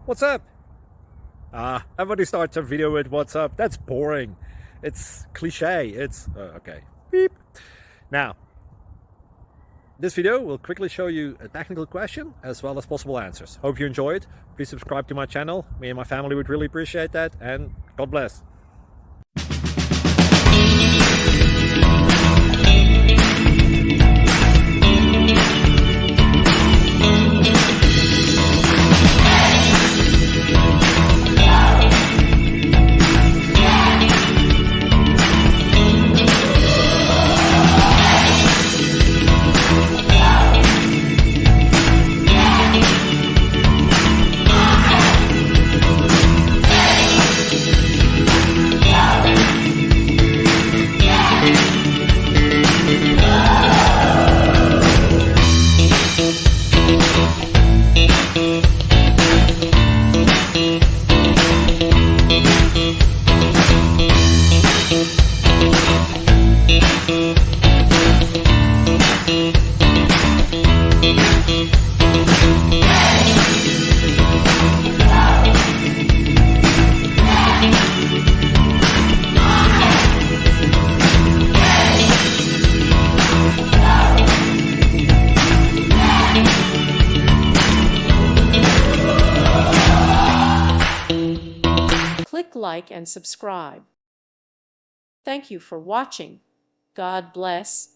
What's up? Everybody starts a video with what's up. That's boring. It's cliche. It's okay. Beep. Now, this video will quickly show you a technical question as well as possible answers. Hope you enjoy it. Please subscribe to my channel. Me and my family would really appreciate that, and God bless. Click like and subscribe. Thank you for watching. God bless.